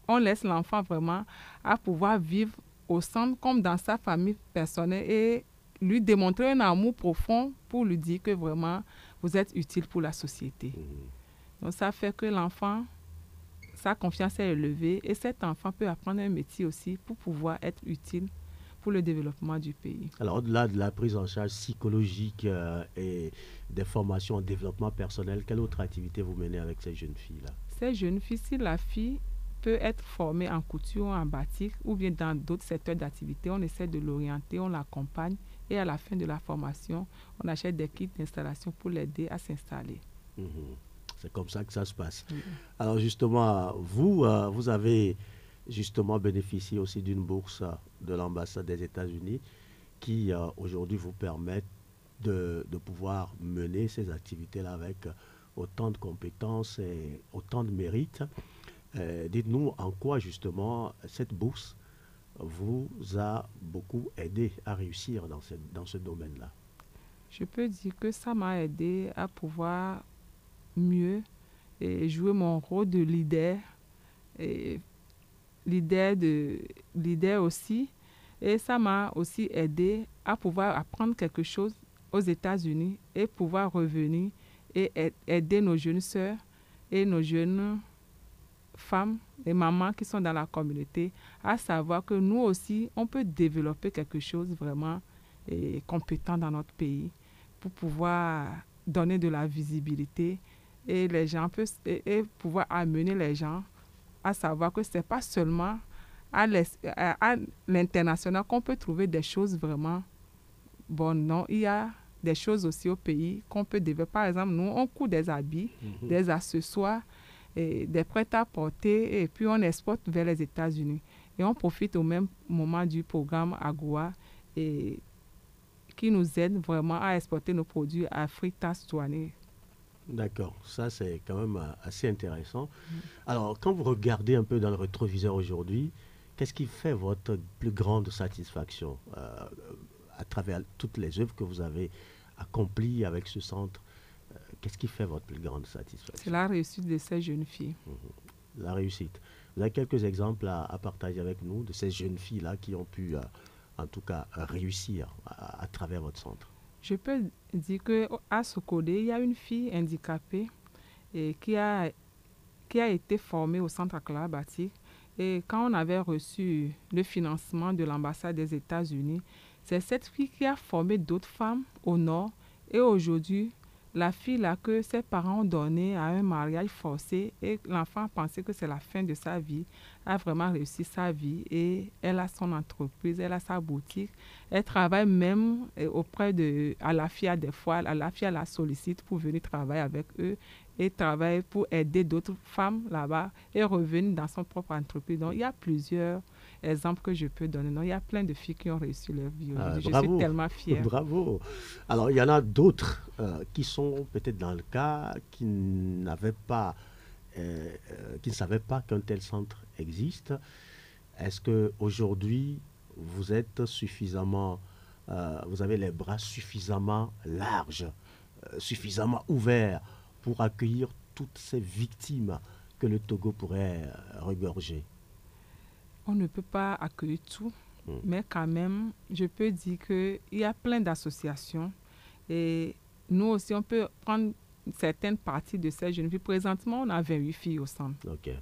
on laisse l'enfant vraiment à pouvoir vivre au centre comme dans sa famille personnelle et lui démontrer un amour profond pour lui dire que vraiment vous êtes utile pour la société. Donc ça fait que l'enfant, sa confiance est élevée et cet enfant peut apprendre un métier aussi pour pouvoir être utile pour le développement du pays. Alors au-delà de la prise en charge psychologique et des formations en développement personnel, quelle autre activité vous menez avec ces jeunes filles-là? Ces jeunes filles, si la fille peut être formée en couture, en batik ou bien dans d'autres secteurs d'activité, on essaie de l'orienter, on l'accompagne et à la fin de la formation, on achète des kits d'installation pour l'aider à s'installer. C'est comme ça que ça se passe. Alors justement, vous avez justement bénéficié aussi d'une bourse de l'ambassade des États-Unis qui aujourd'hui vous permet de pouvoir mener ces activités-là avec autant de compétences et autant de mérite. Dites-nous en quoi justement cette bourse vous a beaucoup aidé à réussir dans ce domaine-là. Je peux dire que ça m'a aidé à pouvoir mieux jouer mon rôle de leader, leader aussi. Et ça m'a aussi aidé à pouvoir apprendre quelque chose aux États-Unis et pouvoir revenir et aider nos jeunes sœurs et nos jeunes femmes et mamans qui sont dans la communauté à savoir que nous aussi, on peut développer quelque chose vraiment compétent dans notre pays pour pouvoir donner de la visibilité et les gens et pouvoir amener les gens à savoir que ce n'est pas seulement à l'international qu'on peut trouver des choses vraiment bonnes. Non, il y a des choses aussi au pays qu'on peut développer. Par exemple, nous, on coud des habits, des accessoires, et des prêt-à-porter et puis on exporte vers les États-Unis. Et on profite au même moment du programme AGOA et qui nous aide vraiment à exporter nos produits à Fritas Touané. D'accord, ça c'est quand même assez intéressant. Alors, quand vous regardez un peu dans le rétroviseur aujourd'hui, qu'est-ce qui fait votre plus grande satisfaction à travers toutes les œuvres que vous avez accomplies avec ce centre? Qu'est-ce qui fait votre plus grande satisfaction? C'est la réussite de ces jeunes filles. La réussite. Vous avez quelques exemples à partager avec nous de ces jeunes filles-là qui ont pu, en tout cas, réussir à travers votre centre? Je peux dire qu'à Sokodé, il y a une fille handicapée qui a été formée au centre Accra Batik. Et quand on avait reçu le financement de l'ambassade des États-Unis, c'est cette fille qui a formé d'autres femmes au nord. Et aujourd'hui, la fille là que ses parents ont donnée à un mariage forcé et l'enfant pensait que c'est la fin de sa vie, a vraiment réussi sa vie et elle a son entreprise, elle a sa boutique. Elle travaille même auprès de Alafia des fois. Alafia la sollicite pour venir travailler avec eux et travaille pour aider d'autres femmes là-bas et revenir dans son propre entreprise. Donc, il y a plusieurs exemples que je peux donner. Donc, il y a plein de filles qui ont réussi leur vie aujourd'hui. Je suis tellement fière. Bravo. Alors, il y en a d'autres qui sont peut-être dans le cas, qui ne savaient pas qu'un tel centre existe. Est-ce qu'aujourd'hui, vous êtes suffisamment, vous avez les bras suffisamment larges, suffisamment ouverts pour accueillir toutes ces victimes que le Togo pourrait regorger? On ne peut pas accueillir tout, mais quand même, je peux dire qu'il y a plein d'associations et nous aussi, on peut prendre certaines parties de ces jeunes filles. Présentement, on a 28 filles au centre. Okay.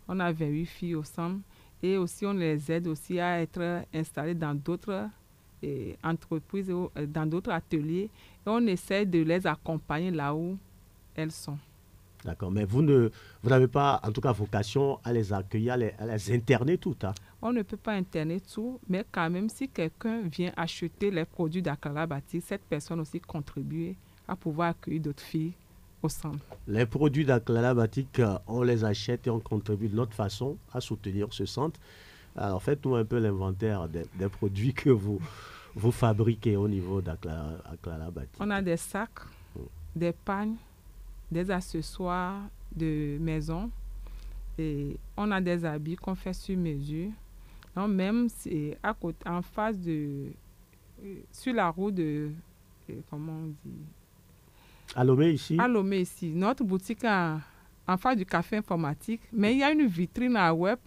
On a 28 filles au centre et aussi on les aide aussi à être installées dans d'autres entreprises, dans d'autres ateliers et on essaie de les accompagner là où elles sont. D'accord, mais vous n'avez pas, en tout cas, vocation à les accueillir, à les interner toutes. Hein? On ne peut pas interner tout, mais quand même, si quelqu'un vient acheter les produits d'Accra Batik, cette personne aussi contribue à pouvoir accueillir d'autres filles au centre. Les produits d'Accra Batik, on les achète et on contribue de notre façon à soutenir ce centre. Alors, faites-nous un peu l'inventaire des produits que vous fabriquez au niveau d'Accra Batik. On a des sacs, des pagnes, des accessoires de maison et on a des habits qu'on fait sur mesure. Donc même à côté, en face sur la route de comment on dit? À Lomé ici. À Lomé ici. Notre boutique en face du café informatique, mais il y a une vitrine à web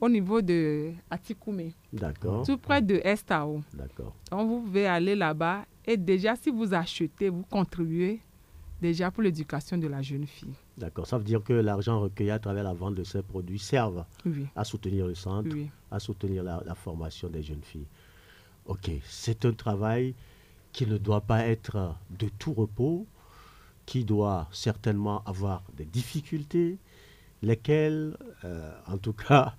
au niveau de Atikoumé. D'accord. Tout près de Estao. D'accord. Donc vous pouvez aller là-bas et déjà si vous achetez, vous contribuez déjà pour l'éducation de la jeune fille. D'accord. Ça veut dire que l'argent recueilli à travers la vente de ces produits servent à soutenir le centre, à soutenir la formation des jeunes filles. Ok. C'est un travail qui ne doit pas être de tout repos, qui doit certainement avoir des difficultés, lesquelles, en tout cas,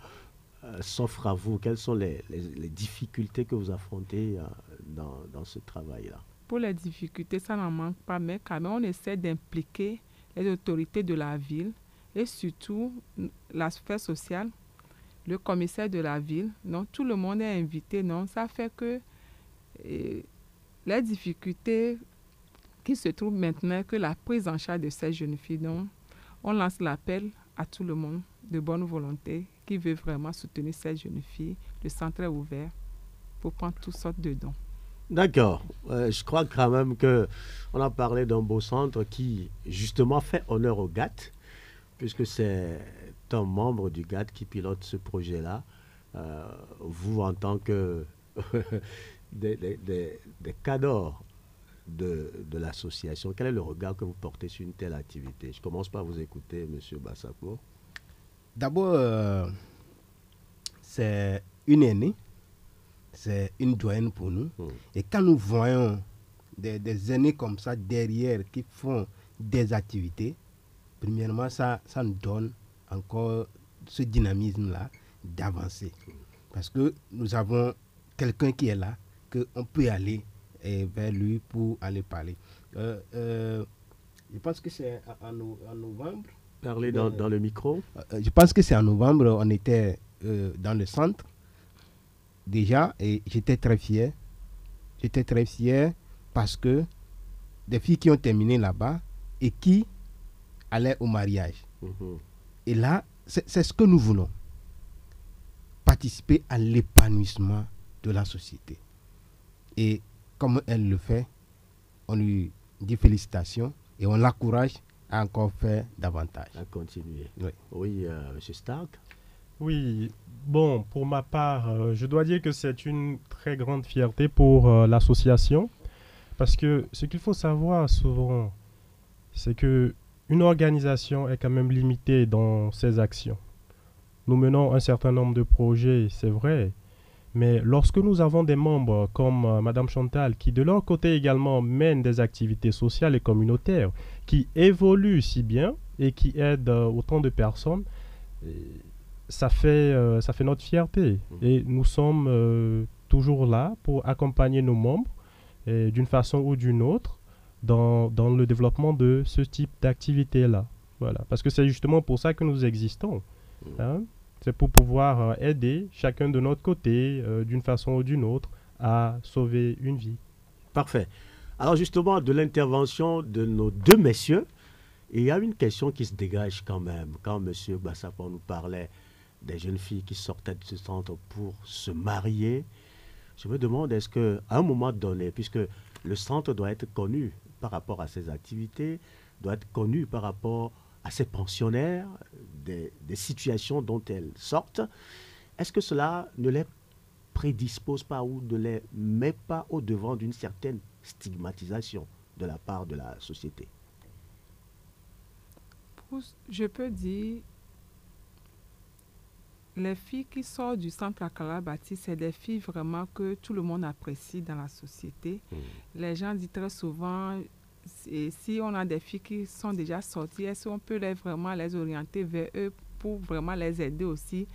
s'offrent à vous. Quelles sont les difficultés que vous affrontez dans ce travail-là? Pour les difficultés, ça n'en manque pas, mais quand même, on essaie d'impliquer les autorités de la ville et surtout la sphère sociale, le commissaire de la ville. Donc, tout le monde est invité. Donc, ça fait que les difficultés qui se trouvent maintenant, que la prise en charge de ces jeunes filles. Donc, on lance l'appel à tout le monde de bonne volonté qui veut vraiment soutenir ces jeunes filles. Le centre est ouvert pour prendre toutes sortes de dons. D'accord. Je crois quand même qu'on a parlé d'un beau centre qui, justement, fait honneur au GAT, puisque c'est un membre du GAT qui pilote ce projet-là. Vous, en tant que des cadors de l'association? Quel est le regard que vous portez sur une telle activité? Je commence par vous écouter, M. Bassapo. D'abord, c'est une aînée, c'est une doyenne pour nous. Et quand nous voyons des aînés comme ça derrière qui font des activités, premièrement, ça nous donne encore ce dynamisme-là d'avancer. Parce que nous avons quelqu'un qui est là, qu'on peut aller vers lui pour aller parler. Je pense que c'est en novembre. Parlez dans le micro. Je pense que c'est en novembre, on était dans le centre déjà et j'étais très fier. J'étais très fier parce que des filles qui ont terminé là-bas et qui allaient au mariage. Et là, c'est ce que nous voulons. Participer à l'épanouissement de la société. Et comme elle le fait, on lui dit félicitations et on l'encourage à encore faire davantage. À continuer. Oui, M. Stark. Oui, bon, pour ma part, je dois dire que c'est une très grande fierté pour l'association, parce que ce qu'il faut savoir souvent, c'est que une organisation est quand même limitée dans ses actions. Nous menons un certain nombre de projets, c'est vrai, mais lorsque nous avons des membres comme Madame Chantal, qui de leur côté également mènent des activités sociales et communautaires, qui évoluent si bien et qui aident autant de personnes, ça fait notre fierté. Et nous sommes toujours là pour accompagner nos membres d'une façon ou d'une autre dans le développement de ce type d'activité-là. Voilà. Parce que c'est justement pour ça que nous existons. Hein? C'est pour pouvoir aider chacun de notre côté, d'une façon ou d'une autre, à sauver une vie. Parfait. Alors justement, de l'intervention de nos deux messieurs, il y a une question qui se dégage quand même. Quand M. Bassapo nous parlait des jeunes filles qui sortaient de ce centre pour se marier, je me demande, est-ce qu'à un moment donné, puisque le centre doit être connu par rapport à ses activités, doit être connu par rapport à ses pensionnaires, des situations dont elles sortent, est-ce que cela ne les prédispose pas ou ne les met pas au devant d'une certaine stigmatisation de la part de la société? Je peux dire, les filles qui sortent du centre Akala Baptiste, c'est des filles vraiment que tout le monde apprécie dans la société. Les gens disent très souvent, si on a des filles qui sont déjà sorties, est-ce qu'on peut vraiment les orienter vers eux pour vraiment les aider aussi?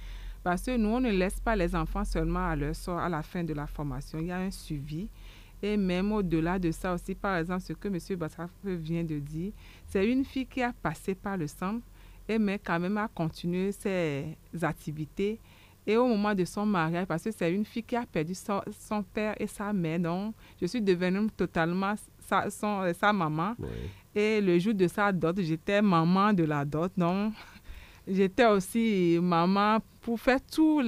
Parce que nous, on ne laisse pas les enfants seulement à leur sort à la fin de la formation. Il y a un suivi. Et même au-delà de ça aussi, par exemple, ce que M. Bassapo vient de dire, c'est une fille qui a passé par le centre, mais quand même a continué ses activités. Et au moment de son mariage, parce que c'est une fille qui a perdu son père et sa mère, donc je suis devenue totalement sa maman. Oui. Et le jour de sa dot, j'étais maman de la dot, donc j'étais aussi maman pour faire tout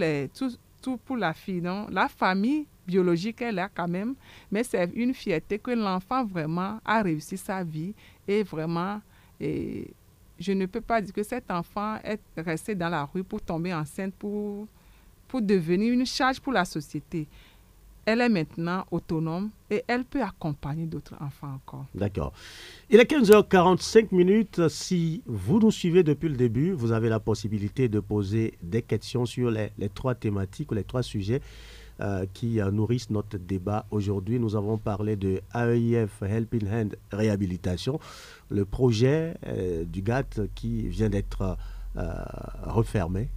pour la fille. Donc la famille biologique est là quand même, mais c'est une fierté que l'enfant vraiment a réussi sa vie et vraiment... je ne peux pas dire que cet enfant est resté dans la rue pour tomber enceinte, pour devenir une charge pour la société. Elle est maintenant autonome et elle peut accompagner d'autres enfants encore. D'accord. Il est 15h45. Si vous nous suivez depuis le début, vous avez la possibilité de poser des questions sur les trois thématiques ou les trois sujets qui nourrissent notre débat aujourd'hui. Nous avons parlé de AEIF Helping Hand Réhabilitation, le projet du GATT qui vient d'être refermé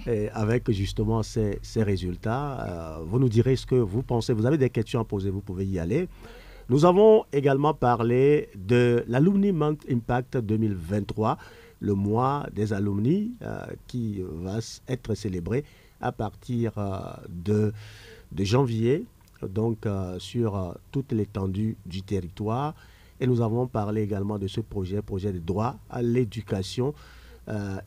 et avec justement ces résultats. Vous nous direz ce que vous pensez. Vous avez des questions à poser, vous pouvez y aller. Nous avons également parlé de l'Alumni Month Impact 2023, le mois des alumni qui va être célébré à partir de janvier, donc sur toute l'étendue du territoire. Et nous avons parlé également de ce projet de droit à l'éducation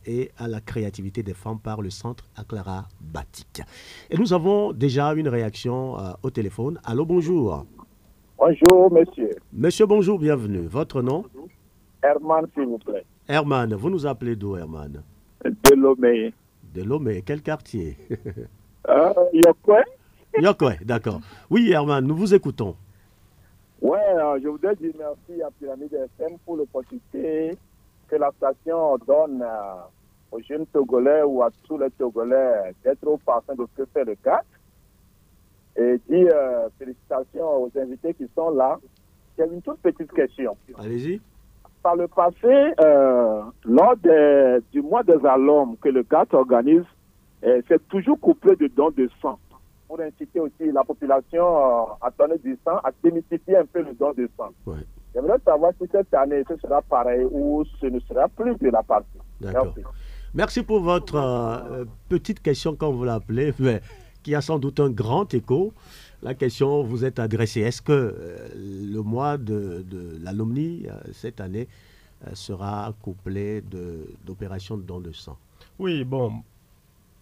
et à la créativité des femmes par le centre Aklara Batik. Et nous avons déjà une réaction au téléphone. Allô, bonjour. Bonjour, monsieur. Monsieur, bonjour, bienvenue. Votre nom? Herman, s'il vous plaît. Herman, vous nous appelez d'où, Herman? De Lomé. De Lomé, quel quartier? Yokwe. Yokwe, d'accord. Oui, Herman, nous vous écoutons. Ouais, je voudrais dire merci à Pyramide FM pour l'opportunité que la station donne aux jeunes Togolais ou à tous les Togolais d'être au parfum de ce que fait le GATT. Et dire félicitations aux invités qui sont là. J'ai une toute petite question. Allez-y. Par le passé, lors du mois des alums que le GATT organise, c'est toujours couplé de dons de sang pour inciter aussi la population à donner du sang, à démystifier un peu le don de sang. Ouais. J'aimerais savoir si cette année ce sera pareil ou ce ne sera plus de la partie. D'accord. Merci pour votre petite question, comme vous l'appelez, mais qui a sans doute un grand écho. La question vous est adressée. Est-ce que le mois de l'alumni, cette année, sera couplé d'opérations de don de sang? Oui, bon,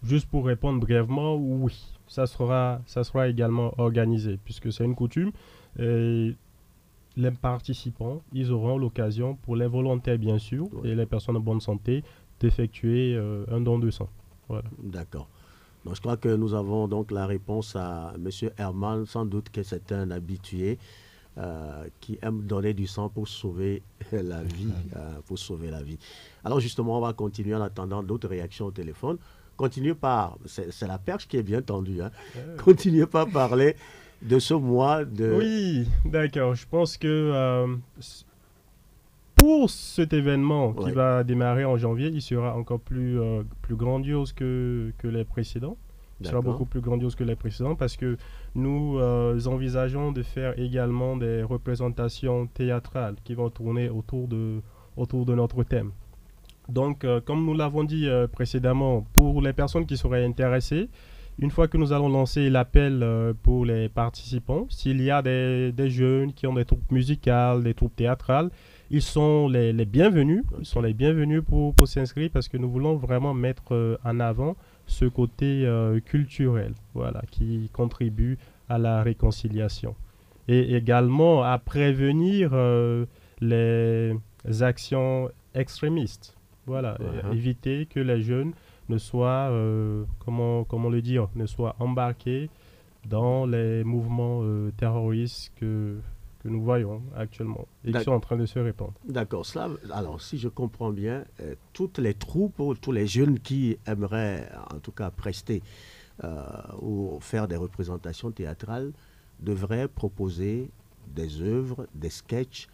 juste pour répondre brièvement, oui, ça sera également organisé, puisque c'est une coutume. Et les participants, ils auront l'occasion, pour les volontaires bien sûr, et les personnes en bonne santé, d'effectuer un don de sang. Voilà. D'accord. Donc, je crois que nous avons donc la réponse à M. Herman. Sans doute que c'est un habitué qui aime donner du sang pour sauver la vie. Pour sauver la vie. Alors justement, on va continuer en attendant d'autres réactions au téléphone. Continuez par... C'est la perche qui est bien tendue. Hein. Continuez par parler de ce mois de... Oui, d'accord. Je pense que pour cet événement qui va démarrer en janvier, il sera encore plus grandiose que les précédents. Il sera beaucoup plus grandiose que les précédents parce que nous envisageons de faire également des représentations théâtrales qui vont tourner autour de notre thème. Donc, comme nous l'avons dit précédemment, pour les personnes qui seraient intéressées, une fois que nous allons lancer l'appel pour les participants, s'il y a des jeunes qui ont des troupes musicales, des troupes théâtrales, ils sont les bienvenus. Ils sont les bienvenus pour s'inscrire parce que nous voulons vraiment mettre en avant ce côté culturel, voilà, qui contribue à la réconciliation. Et également à prévenir les actions extrémistes. Voilà, éviter que les jeunes ne soient, comment le dire, ne soient embarqués dans les mouvements terroristes que nous voyons actuellement et qui sont en train de se répandre. D'accord. Alors, si je comprends bien, toutes les troupes, tous les jeunes qui aimeraient en tout cas prester ou faire des représentations théâtrales devraient proposer des œuvres, des sketchs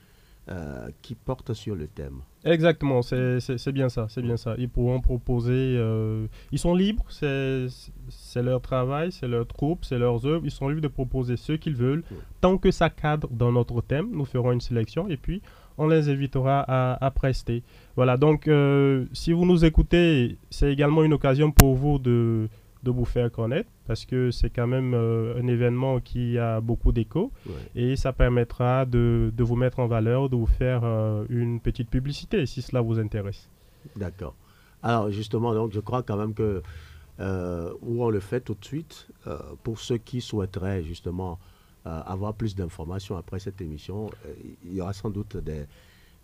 qui portent sur le thème. Exactement, c'est bien ça, c'est bien ça. Ils pourront proposer, ils sont libres, c'est leur travail, c'est leur troupe, c'est leurs œuvres, ils sont libres de proposer ce qu'ils veulent, tant que ça cadre dans notre thème, nous ferons une sélection et puis on les invitera à prester. Voilà, donc si vous nous écoutez, c'est également une occasion pour vous de vous faire connaître parce que c'est quand même un événement qui a beaucoup d'écho et ça permettra de vous mettre en valeur, de vous faire une petite publicité si cela vous intéresse. D'accord. Alors justement, donc, je crois quand même que où on le fait tout de suite pour ceux qui souhaiteraient justement avoir plus d'informations après cette émission, il y aura sans doute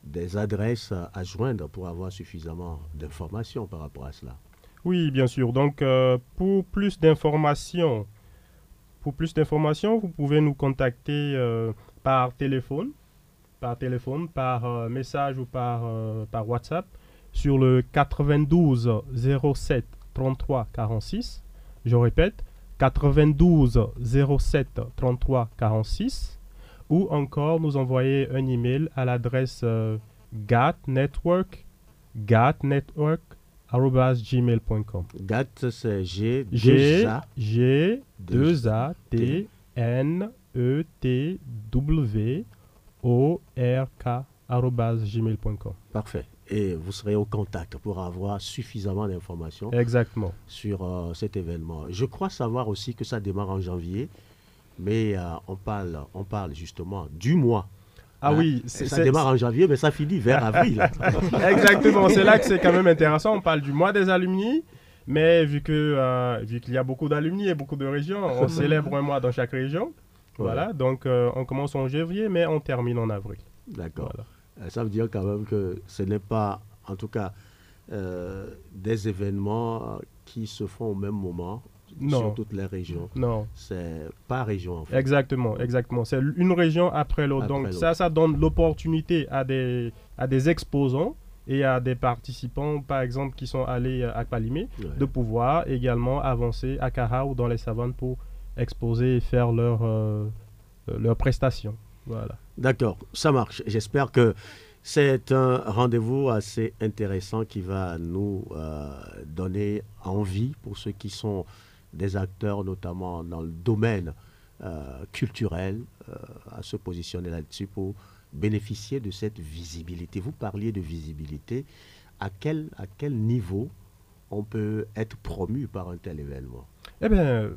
des adresses à joindre pour avoir suffisamment d'informations par rapport à cela. Oui, bien sûr. Donc, pour plus d'informations, vous pouvez nous contacter par téléphone, par message ou par WhatsApp sur le 92 07 33 46. Je répète, 92 07 33 46. Ou encore nous envoyer un email à l'adresse gatnetwork@gmail.com. GAT, c'est G2ATNETWORK@gmail.com. Parfait. Et vous serez au contact pour avoir suffisamment d'informations sur cet événement. Je crois savoir aussi que ça démarre en janvier, mais on parle justement du mois. Ah oui, ça démarre en janvier, mais ça finit vers avril. Exactement, c'est là que c'est quand même intéressant. On parle du mois des alumni, mais vu qu'il y a beaucoup d'alumni et beaucoup de régions, on célèbre un mois dans chaque région. Voilà, donc on commence en janvier, mais on termine en avril. D'accord. Voilà. Ça veut dire quand même que ce n'est pas, en tout cas, des événements qui se font au même moment. sur toutes les régions. Non. C'est par région en fait. Exactement. C'est une région après l'autre. Donc ça donne l'opportunité à des exposants et à des participants, par exemple, qui sont allés à Kpalimé, de pouvoir également avancer à Kara ou dans les savanes pour exposer et faire leurs prestations. Voilà. D'accord, ça marche. J'espère que c'est un rendez-vous assez intéressant qui va nous donner envie pour ceux qui sont des acteurs, notamment dans le domaine culturel, à se positionner là-dessus pour bénéficier de cette visibilité. Vous parliez de visibilité. À quel niveau on peut être promu par un tel événement? Eh bien,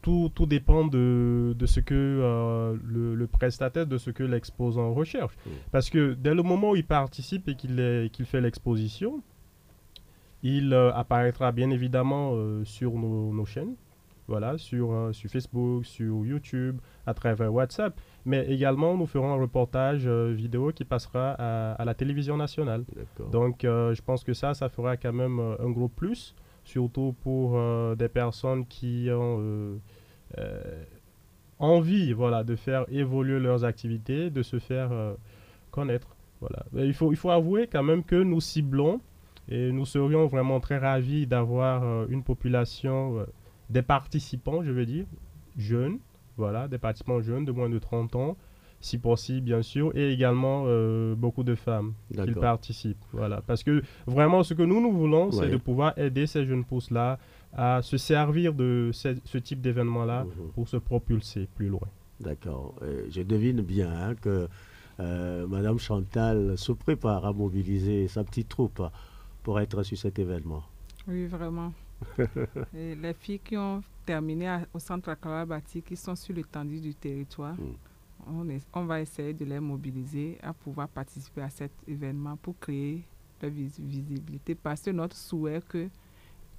tout dépend de ce que le prestataire, de ce que l'exposant recherche. Parce que dès le moment où il participe et qu'il fait l'exposition, il apparaîtra bien évidemment sur nos chaînes, voilà, sur Facebook, sur YouTube, à travers WhatsApp. Mais également, nous ferons un reportage vidéo qui passera à la télévision nationale. Donc, je pense que ça fera quand même un gros plus, surtout pour des personnes qui ont envie, voilà, de faire évoluer leurs activités, de se faire connaître. Voilà. Mais il faut avouer quand même que nous ciblons et nous serions vraiment très ravis d'avoir une population, des participants, je veux dire, jeunes, voilà, des participants jeunes de moins de 30 ans, si possible, bien sûr, et également beaucoup de femmes qui participent. Voilà. Parce que vraiment, ce que nous voulons, c'est de pouvoir aider ces jeunes pousses-là à se servir de ce type d'événement-là pour se propulser plus loin. D'accord. Je devine bien que Madame Chantal se prépare à mobiliser sa petite troupe pour être sur cet événement. Oui, vraiment. Et les filles qui ont terminé au centre Akala Bati, qui sont sur l'étendue du territoire, on va essayer de les mobiliser à pouvoir participer à cet événement pour créer la visibilité. Parce que notre souhait que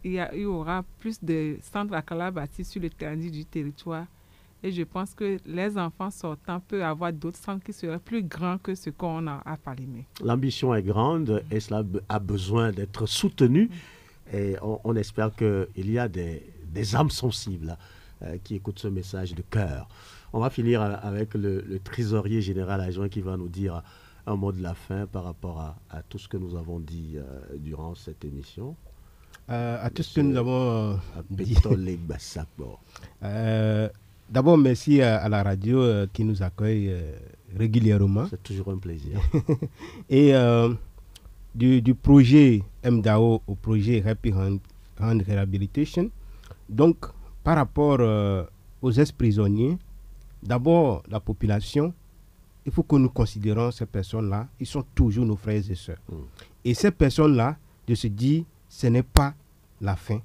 il y aura plus de centres Akala Bati sur l'étendue du territoire. Et je pense que les enfants sortants peuvent avoir d'autres centres qui seraient plus grands que ce qu'on a à Kpalimé. L'ambition est grande et cela a besoin d'être soutenu. Et on espère qu'il y a des âmes sensibles qui écoutent ce message de cœur. On va finir avec le trésorier général adjoint qui va nous dire un mot de la fin par rapport à tout ce que nous avons dit durant cette émission. À tout ce que nous avons dit. D'abord, merci à la radio qui nous accueille régulièrement. C'est toujours un plaisir. Et du projet MDAO au projet Happy Hand Rehabilitation. Donc, par rapport aux ex-prisonniers, d'abord la population, il faut que nous considérons ces personnes-là, ils sont toujours nos frères et sœurs. Et ces personnes-là, de se dire, ce n'est pas la fin.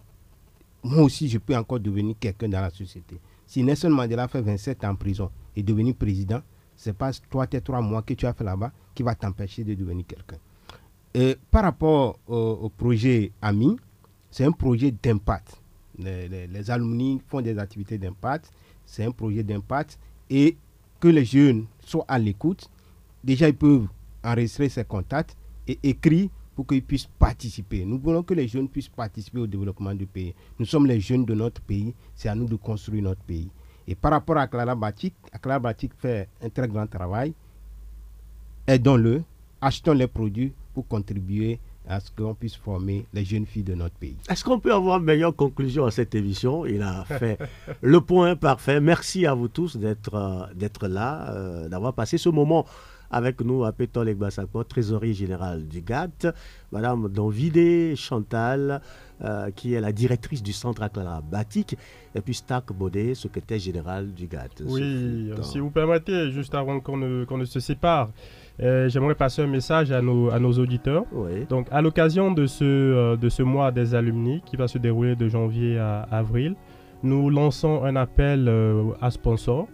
Moi aussi, je peux encore devenir quelqu'un dans la société. Si Nelson Mandela fait 27 ans en prison et devenir président, ce n'est pas toi, tes 3 mois que tu as fait là-bas qui va t'empêcher de devenir quelqu'un. Par rapport au projet AMI, c'est un projet d'impact. Les alumni font des activités d'impact. C'est un projet d'impact et que les jeunes soient à l'écoute. Déjà, ils peuvent enregistrer ces contacts et écrire pour qu'ils puissent participer. Nous voulons que les jeunes puissent participer au développement du pays. Nous sommes les jeunes de notre pays. C'est à nous de construire notre pays. Et par rapport à Akala Batik fait un très grand travail. Aidons-le, achetons les produits pour contribuer à ce qu'on puisse former les jeunes filles de notre pays. Est-ce qu'on peut avoir une meilleure conclusion à cette émission? Il a fait le point parfait. Merci à vous tous d'être là, d'avoir passé ce moment avec nous à Pétol Ekbasakpo, trésorier général du GAT, Madame Donvide Chantal, qui est la directrice du centre Akala Batik, et puis Stark Bodé, secrétaire général du GAT. Oui, si vous permettez, juste avant qu'on ne se sépare, j'aimerais passer un message à nos auditeurs. Oui. Donc, à l'occasion de ce mois des alumni qui va se dérouler de janvier à avril, nous lançons un appel à sponsors.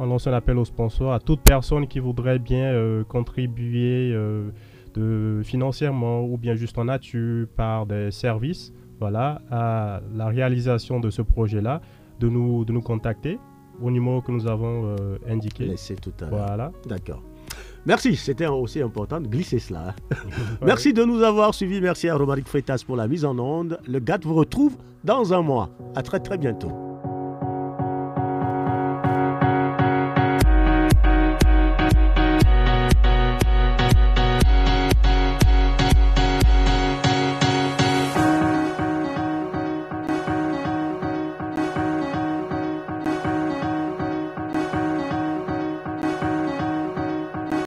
On lance un appel aux sponsors, à toute personne qui voudrait bien contribuer financièrement ou bien juste en nature par des services, voilà, à la réalisation de ce projet-là, de nous contacter au numéro que nous avons indiqué. Laissez tout à l'heure. Voilà. D'accord. Merci, c'était aussi important de glisser cela. Merci de nous avoir suivis. Merci à Romaric Freitas pour la mise en onde. Le GATT vous retrouve dans un mois. À très très bientôt.